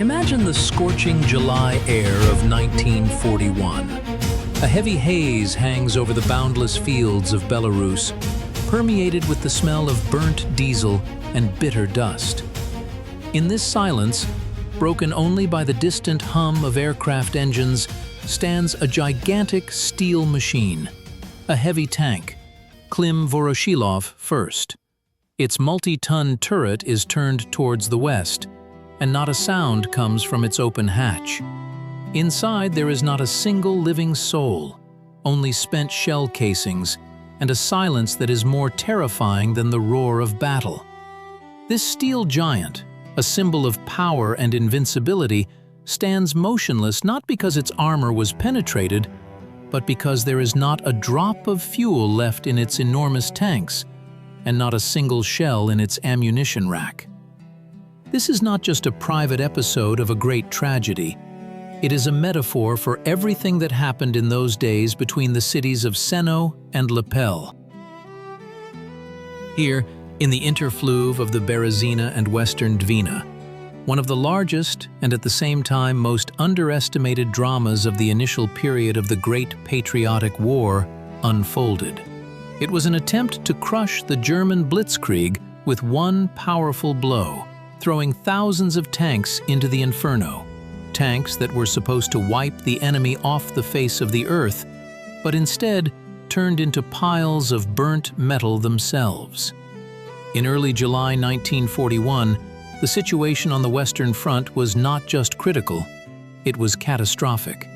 Imagine the scorching July air of 1941. A heavy haze hangs over the boundless fields of Belarus, permeated with the smell of burnt diesel and bitter dust. In this silence, broken only by the distant hum of aircraft engines, stands a gigantic steel machine, a heavy tank, Klim Voroshilov first. Its multi-ton turret is turned towards the west, and not a sound comes from its open hatch. Inside there is not a single living soul, only spent shell casings, and a silence that is more terrifying than the roar of battle. This steel giant, a symbol of power and invincibility, stands motionless not because its armor was penetrated, but because there is not a drop of fuel left in its enormous tanks, and not a single shell in its ammunition rack. This is not just a private episode of a great tragedy. It is a metaphor for everything that happened in those days between the cities of Senno and Lepel. Here, in the interfluve of the Berezina and Western Dvina, one of the largest and at the same time most underestimated dramas of the initial period of the Great Patriotic War unfolded. It was an attempt to crush the German blitzkrieg with one powerful blow, throwing thousands of tanks into the inferno. Tanks that were supposed to wipe the enemy off the face of the earth, but instead turned into piles of burnt metal themselves. In early July 1941, the situation on the Western Front was not just critical, it was catastrophic.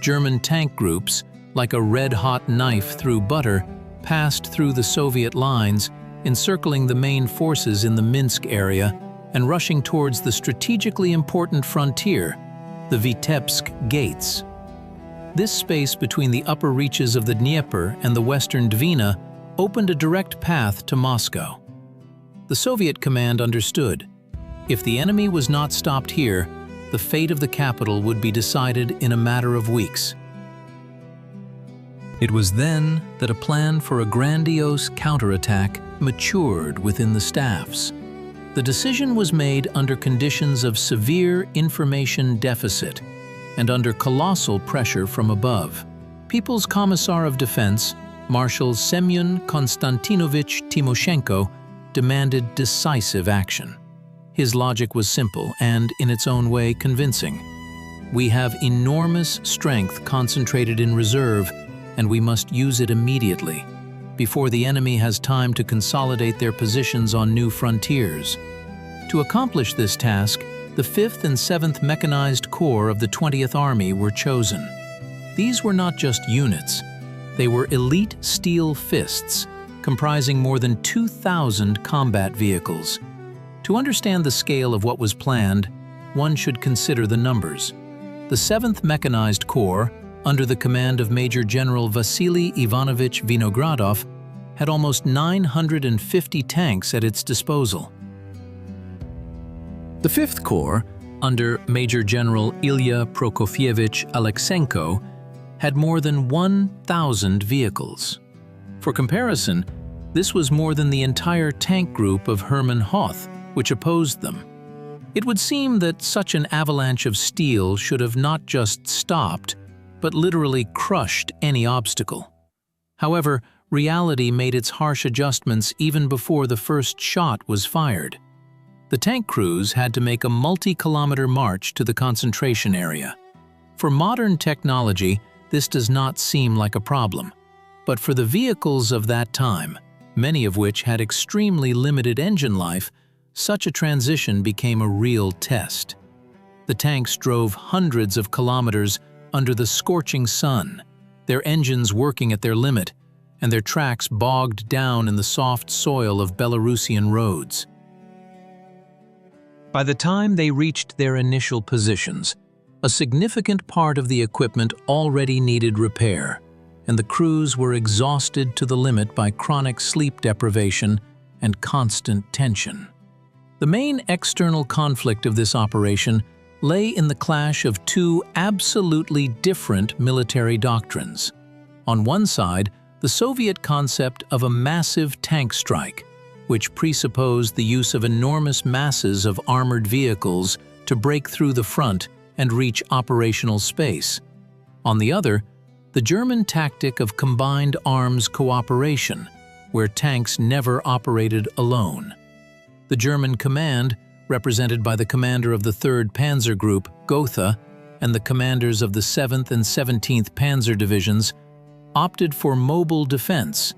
German tank groups, like a red-hot knife through butter, passed through the Soviet lines, encircling the main forces in the Minsk area and rushing towards the strategically important frontier, the Vitebsk Gates. This space between the upper reaches of the Dnieper and the Western Dvina opened a direct path to Moscow. The Soviet command understood. If the enemy was not stopped here, the fate of the capital would be decided in a matter of weeks. It was then that a plan for a grandiose counterattack matured within the staffs. The decision was made under conditions of severe information deficit and under colossal pressure from above. People's Commissar of Defense, Marshal Semyon Konstantinovich Timoshenko, demanded decisive action. His logic was simple and, in its own way, convincing. We have enormous strength concentrated in reserve, and we must use it immediately, before the enemy has time to consolidate their positions on new frontiers. To accomplish this task, the 5th and 7th Mechanized Corps of the 20th Army were chosen. These were not just units. They were elite steel fists, comprising more than 2,000 combat vehicles. To understand the scale of what was planned, one should consider the numbers. The 7th Mechanized Corps, under the command of Major General Vasily Ivanovich Vinogradov, had almost 950 tanks at its disposal. The 5th Corps, under Major General Ilya Prokofyevich Alexenko, had more than 1,000 vehicles. For comparison, this was more than the entire tank group of Hermann Hoth, which opposed them. It would seem that such an avalanche of steel should have not just stopped, but literally crushed any obstacle. However, reality made its harsh adjustments even before the first shot was fired. The tank crews had to make a multi-kilometer march to the concentration area. For modern technology, this does not seem like a problem. But for the vehicles of that time, many of which had extremely limited engine life, such a transition became a real test. The tanks drove hundreds of kilometers under the scorching sun, their engines working at their limit, and their tracks bogged down in the soft soil of Belarusian roads. By the time they reached their initial positions, a significant part of the equipment already needed repair, and the crews were exhausted to the limit by chronic sleep deprivation and constant tension. The main external conflict of this operation lay in the clash of two absolutely different military doctrines. On one side, the Soviet concept of a massive tank strike, which presupposed the use of enormous masses of armored vehicles to to break through the front and reach operational space. On the other, the German tactic of combined arms cooperation, where tanks never operated alone. The German command, represented by the commander of the 3rd Panzer Group, Gotha, and the commanders of the 7th and 17th Panzer Divisions, opted for mobile defense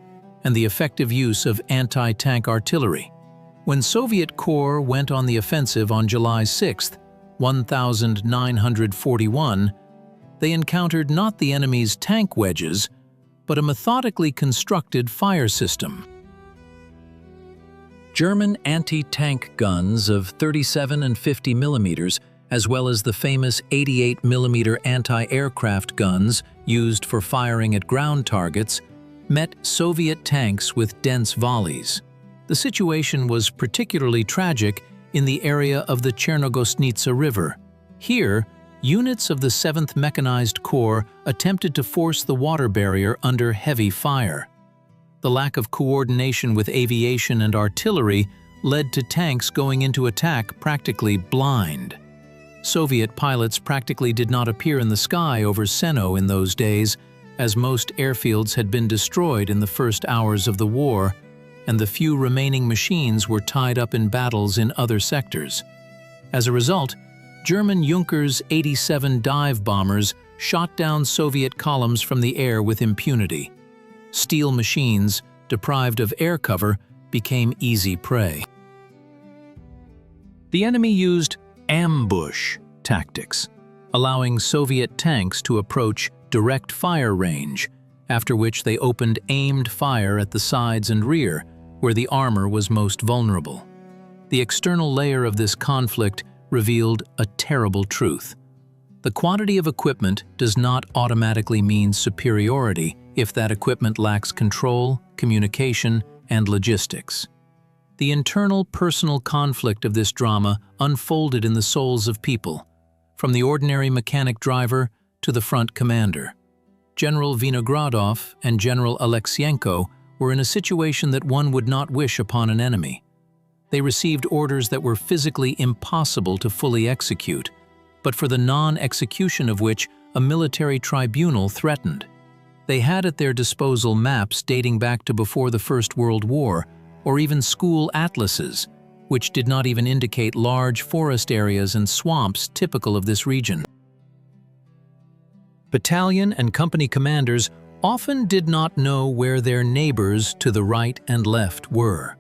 and the effective use of anti-tank artillery. When Soviet Corps went on the offensive on July 6, 1941, they encountered not the enemy's tank wedges, but a methodically constructed fire system. German anti-tank guns of 37 and 50 millimeters, as well as the famous 88 millimeter anti-aircraft guns used for firing at ground targets, met Soviet tanks with dense volleys. The situation was particularly tragic in the area of the Chernogostnitsa River. Here, units of the 7th Mechanized Corps attempted to force the water barrier under heavy fire. The lack of coordination with aviation and artillery led to tanks going into attack practically blind. Soviet pilots practically did not appear in the sky over Senno in those days, as most airfields had been destroyed in the first hours of the war, and the few remaining machines were tied up in battles in other sectors. As a result, German Junkers 87 dive bombers shot down Soviet columns from the air with impunity. Steel machines, deprived of air cover, became easy prey. The enemy used ambush tactics, allowing Soviet tanks to approach direct fire range, after which they opened aimed fire at the sides and rear, where the armor was most vulnerable. The external layer of this conflict revealed a terrible truth. The quantity of equipment does not automatically mean superiority if that equipment lacks control, communication, and logistics. The internal personal conflict of this drama unfolded in the souls of people, from the ordinary mechanic driver to the front commander. General Vinogradov and General Alexienko were in a situation that one would not wish upon an enemy. They received orders that were physically impossible to fully execute, but for the non-execution of which a military tribunal threatened. They had at their disposal maps dating back to before the First World War, or even school atlases, which did not even indicate large forest areas and swamps typical of this region. Battalion and company commanders often did not know where their neighbors to the right and left were.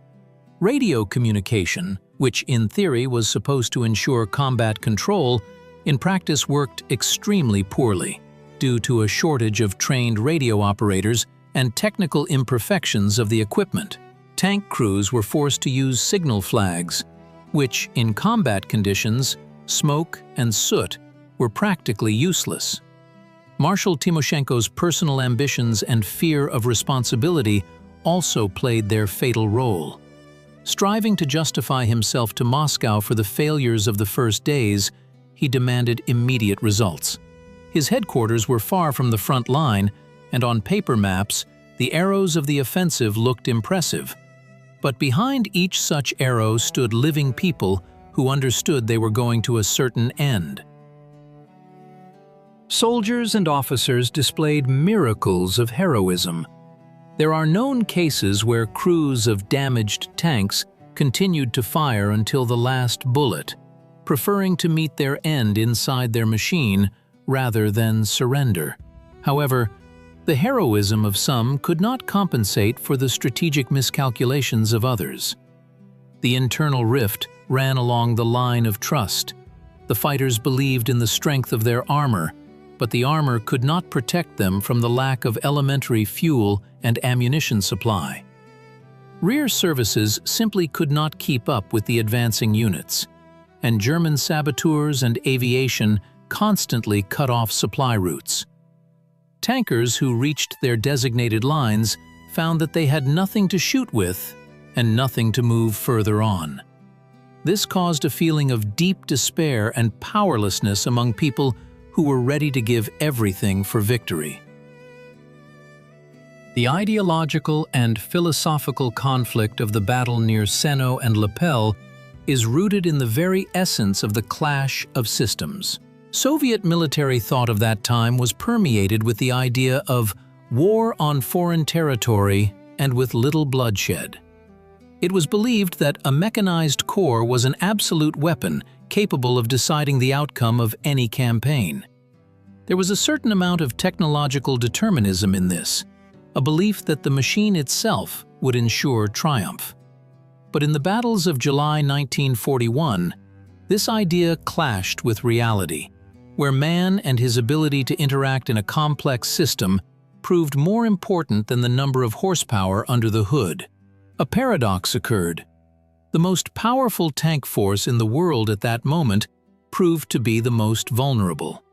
Radio communication, which in theory was supposed to ensure combat control, in practice worked extremely poorly, due to a shortage of trained radio operators and technical imperfections of the equipment. Tank crews were forced to use signal flags, which, in combat conditions, smoke and soot, were practically useless. Marshal Timoshenko's personal ambitions and fear of responsibility also played their fatal role. Striving to justify himself to Moscow for the failures of the first days, he demanded immediate results. His headquarters were far from the front line, and on paper maps, the arrows of the offensive looked impressive. But behind each such arrow stood living people who understood they were going to a certain end. Soldiers and officers displayed miracles of heroism. There are known cases where crews of damaged tanks continued to fire until the last bullet, preferring to meet their end inside their machine rather than surrender. However, the heroism of some could not compensate for the strategic miscalculations of others. The internal rift ran along the line of trust. The fighters believed in the strength of their armor, but the armor could not protect them from the lack of elementary fuel and ammunition supply. Rear services simply could not keep up with the advancing units, and German saboteurs and aviation constantly cut off supply routes. Tankers who reached their designated lines found that they had nothing to shoot with and nothing to move further on. This caused a feeling of deep despair and powerlessness among people who were ready to give everything for victory. The ideological and philosophical conflict of the battle near Senno and Lepel is rooted in the very essence of the clash of systems. Soviet military thought of that time was permeated with the idea of war on foreign territory and with little bloodshed. It was believed that a mechanized corps was an absolute weapon capable of deciding the outcome of any campaign. There was a certain amount of technological determinism in this, a belief that the machine itself would ensure triumph. But in the battles of July 1941, this idea clashed with reality, where man and his ability to interact in a complex system proved more important than the number of horsepower under the hood. A paradox occurred. The most powerful tank force in the world at that moment proved to be the most vulnerable.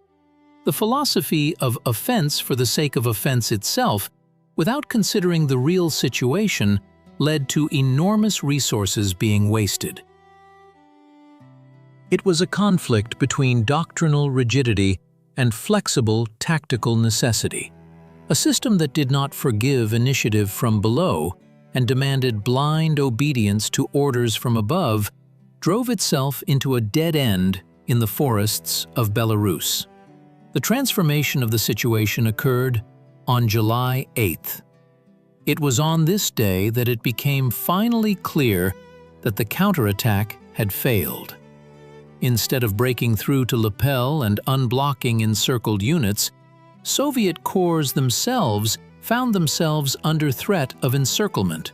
The philosophy of offense for the sake of offense itself, without considering the real situation, led to enormous resources being wasted. It was a conflict between doctrinal rigidity and flexible tactical necessity. A system that did not forgive initiative from below and demanded blind obedience to orders from above drove itself into a dead end in the forests of Belarus. The transformation of the situation occurred on July 8th. It was on this day that it became finally clear that the counterattack had failed. Instead of breaking through to Lepel and unblocking encircled units, Soviet corps themselves found themselves under threat of encirclement.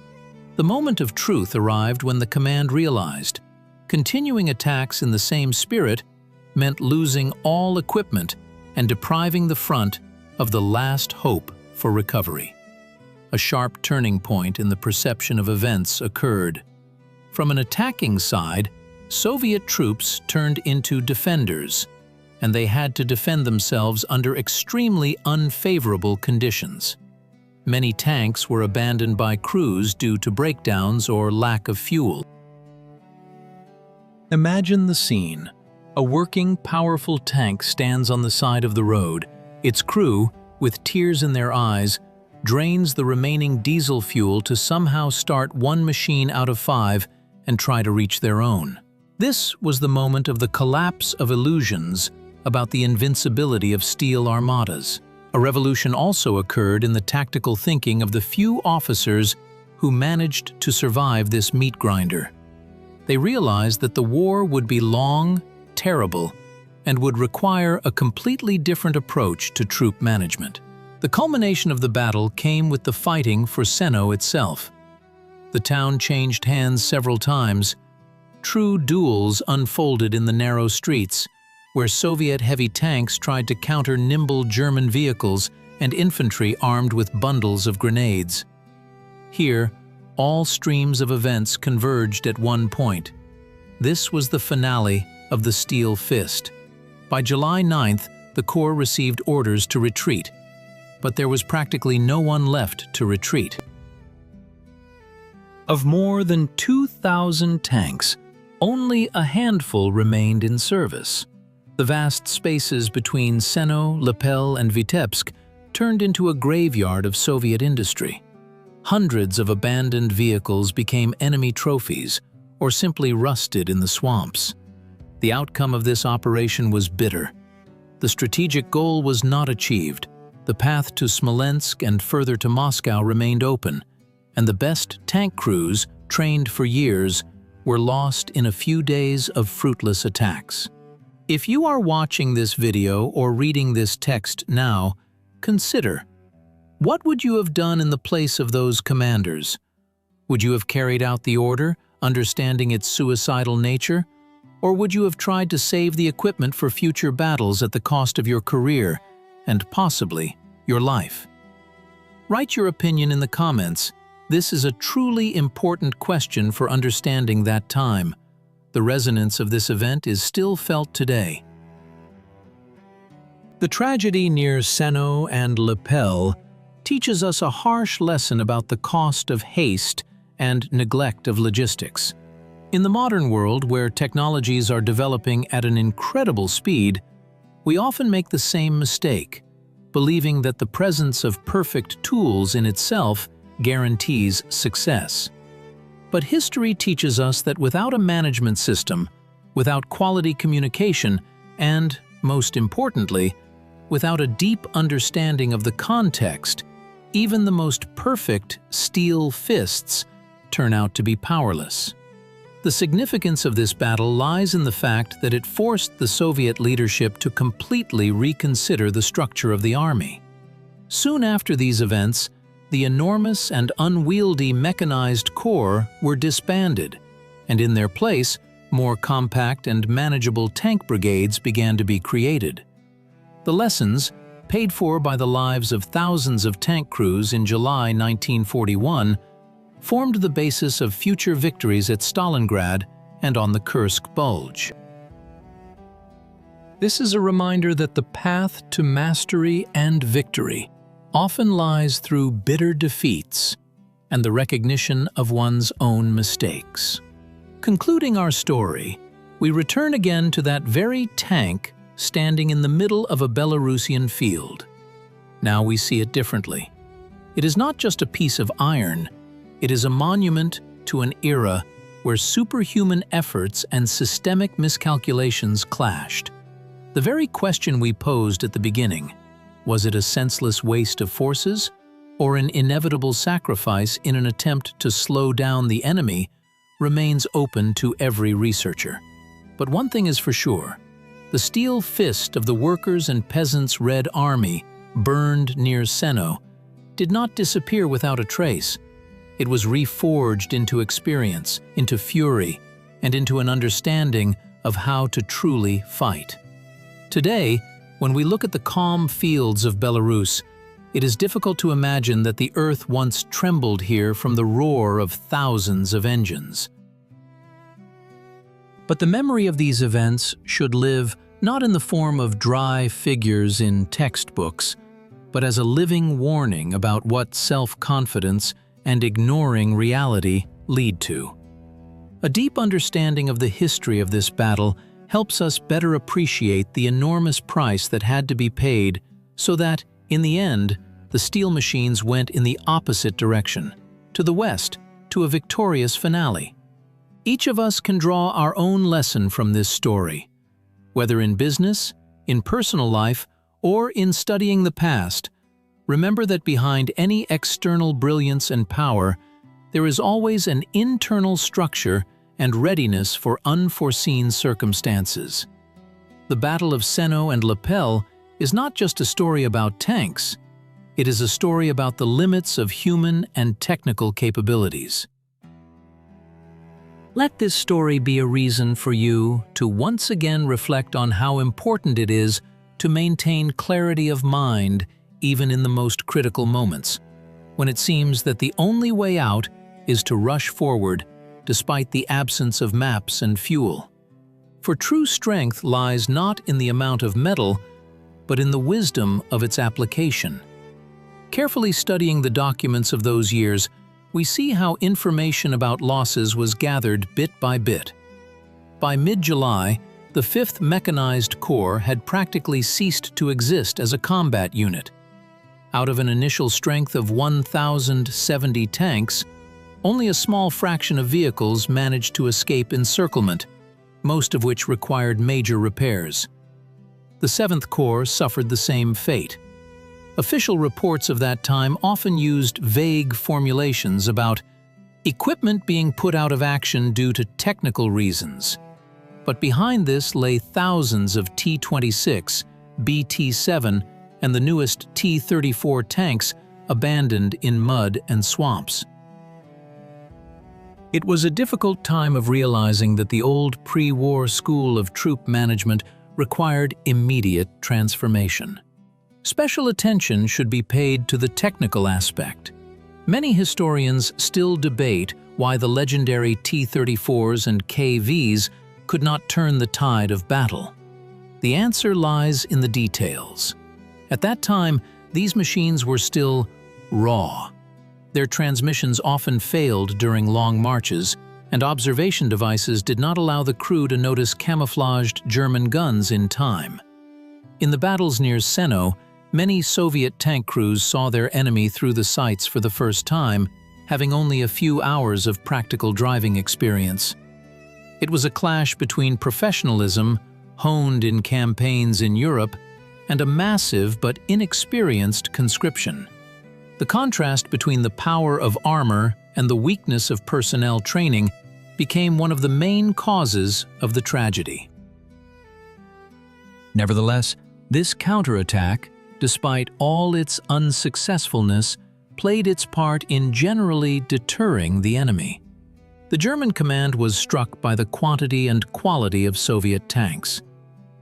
The moment of truth arrived when the command realized continuing attacks in the same spirit meant losing all equipment and depriving the front of the last hope for recovery. A sharp turning point in the perception of events occurred. From an attacking side, Soviet troops turned into defenders, and they had to defend themselves under extremely unfavorable conditions. Many tanks were abandoned by crews due to breakdowns or lack of fuel. Imagine the scene. A working, powerful tank stands on the side of the road. Its crew, with tears in their eyes, drains the remaining diesel fuel to somehow start one machine out of 5 and try to reach their own. This was the moment of the collapse of illusions about the invincibility of steel armadas. A revolution also occurred in the tactical thinking of the few officers who managed to survive this meat grinder. They realized that the war would be long, terrible, and would require a completely different approach to troop management. The culmination of the battle came with the fighting for Senno itself. The town changed hands several times. True duels unfolded in the narrow streets, where Soviet heavy tanks tried to counter nimble German vehicles and infantry armed with bundles of grenades. Here, all streams of events converged at one point. This was the finale of the Steel Fist. By July 9th, the Corps received orders to retreat, but there was practically no one left to retreat. Of more than 2,000 tanks, only a handful remained in service. The vast spaces between Senno, Lepel, and Vitebsk turned into a graveyard of Soviet industry. Hundreds of abandoned vehicles became enemy trophies or simply rusted in the swamps. The outcome of this operation was bitter. The strategic goal was not achieved. The path to Smolensk and further to Moscow remained open, and the best tank crews, trained for years, were lost in a few days of fruitless attacks. If you are watching this video or reading this text now, consider, what would you have done in the place of those commanders? Would you have carried out the order, understanding its suicidal nature? Or would you have tried to save the equipment for future battles at the cost of your career and possibly your life? Write your opinion in the comments. This is a truly important question for understanding that time. The resonance of this event is still felt today. The tragedy near Senno and Lepel teaches us a harsh lesson about the cost of haste and neglect of logistics. In the modern world, where technologies are developing at an incredible speed, we often make the same mistake, believing that the presence of perfect tools in itself guarantees success. But history teaches us that without a management system, without quality communication, and, most importantly, without a deep understanding of the context, even the most perfect steel fists turn out to be powerless. The significance of this battle lies in the fact that it forced the Soviet leadership to completely reconsider the structure of the army. Soon after these events, the enormous and unwieldy mechanized corps were disbanded, and in their place, more compact and manageable tank brigades began to be created. The lessons, paid for by the lives of thousands of tank crews in July 1941, formed the basis of future victories at Stalingrad and on the Kursk Bulge. This is a reminder that the path to mastery and victory often lies through bitter defeats and the recognition of one's own mistakes. Concluding our story, we return again to that very tank standing in the middle of a Belarusian field. Now we see it differently. It is not just a piece of iron, it is a monument to an era where superhuman efforts and systemic miscalculations clashed. The very question we posed at the beginning, was it a senseless waste of forces or an inevitable sacrifice in an attempt to slow down the enemy, remains open to every researcher. But one thing is for sure, the steel fist of the workers' and peasants' Red Army, burned near Senno, did not disappear without a trace. It was reforged into experience, into fury, and into an understanding of how to truly fight. Today, when we look at the calm fields of Belarus, it is difficult to imagine that the earth once trembled here from the roar of thousands of engines. But the memory of these events should live not in the form of dry figures in textbooks, but as a living warning about what self-confidence and ignoring reality lead to. A deep understanding of the history of this battle helps us better appreciate the enormous price that had to be paid so that, in the end, the steel machines went in the opposite direction, to the west, to a victorious finale. Each of us can draw our own lesson from this story. Whether in business, in personal life, or in studying the past, remember that behind any external brilliance and power, there is always an internal structure and readiness for unforeseen circumstances. The Battle of Senno and Lepel is not just a story about tanks, it is a story about the limits of human and technical capabilities. Let this story be a reason for you to once again reflect on how important it is to maintain clarity of mind even in the most critical moments, when it seems that the only way out is to rush forward despite the absence of maps and fuel. For true strength lies not in the amount of metal, but in the wisdom of its application. Carefully studying the documents of those years, we see how information about losses was gathered bit by bit. By mid-July, the 5th Mechanized Corps had practically ceased to exist as a combat unit. Out of an initial strength of 1,070 tanks, only a small fraction of vehicles managed to escape encirclement, most of which required major repairs. The 7th Corps suffered the same fate. Official reports of that time often used vague formulations about equipment being put out of action due to technical reasons. But behind this lay thousands of T-26, BT-7, and the newest T-34 tanks abandoned in mud and swamps. It was a difficult time of realizing that the old pre-war school of troop management required immediate transformation. Special attention should be paid to the technical aspect. Many historians still debate why the legendary T-34s and KVs could not turn the tide of battle. The answer lies in the details. At that time, these machines were still raw. Their transmissions often failed during long marches, and observation devices did not allow the crew to notice camouflaged German guns in time. In the battles near Senno, many Soviet tank crews saw their enemy through the sights for the first time, having only a few hours of practical driving experience. It was a clash between professionalism, honed in campaigns in Europe, and a massive but inexperienced conscription. The contrast between the power of armor and the weakness of personnel training became one of the main causes of the tragedy. Nevertheless, this counterattack, despite all its unsuccessfulness, played its part in generally deterring the enemy. The German command was struck by the quantity and quality of Soviet tanks.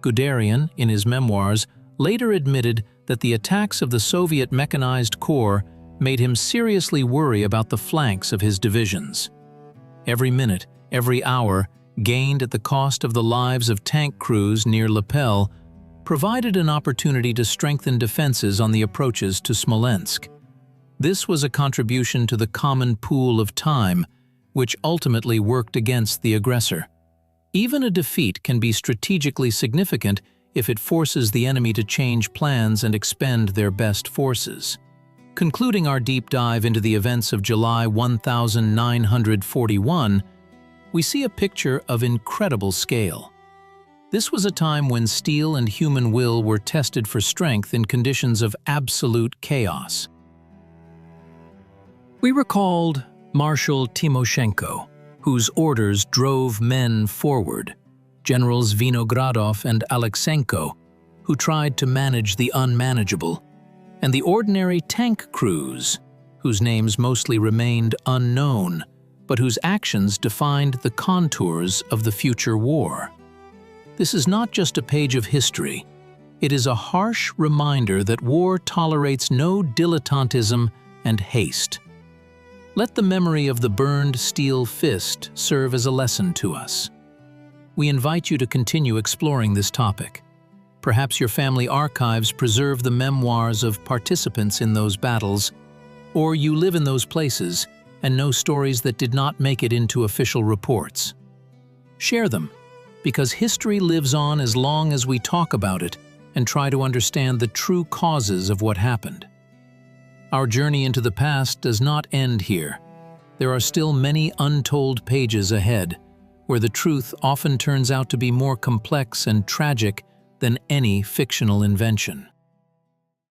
Guderian, in his memoirs, later admitted that the attacks of the Soviet mechanized corps made him seriously worry about the flanks of his divisions. Every minute, every hour, gained at the cost of the lives of tank crews near Lepel, provided an opportunity to strengthen defenses on the approaches to Smolensk. This was a contribution to the common pool of time, which ultimately worked against the aggressor. Even a defeat can be strategically significant if it forces the enemy to change plans and expend their best forces. Concluding our deep dive into the events of July 1941, we see a picture of incredible scale. This was a time when steel and human will were tested for strength in conditions of absolute chaos. We recalled Marshal Timoshenko, whose orders drove men forward, Generals Vinogradov and Alexenko, who tried to manage the unmanageable, and the ordinary tank crews, whose names mostly remained unknown, but whose actions defined the contours of the future war. This is not just a page of history. It is a harsh reminder that war tolerates no dilettantism and haste. Let the memory of the burned steel fist serve as a lesson to us. We invite you to continue exploring this topic. Perhaps your family archives preserve the memoirs of participants in those battles, or you live in those places and know stories that did not make it into official reports. Share them, because history lives on as long as we talk about it and try to understand the true causes of what happened. Our journey into the past does not end here. There are still many untold pages ahead, where the truth often turns out to be more complex and tragic than any fictional invention.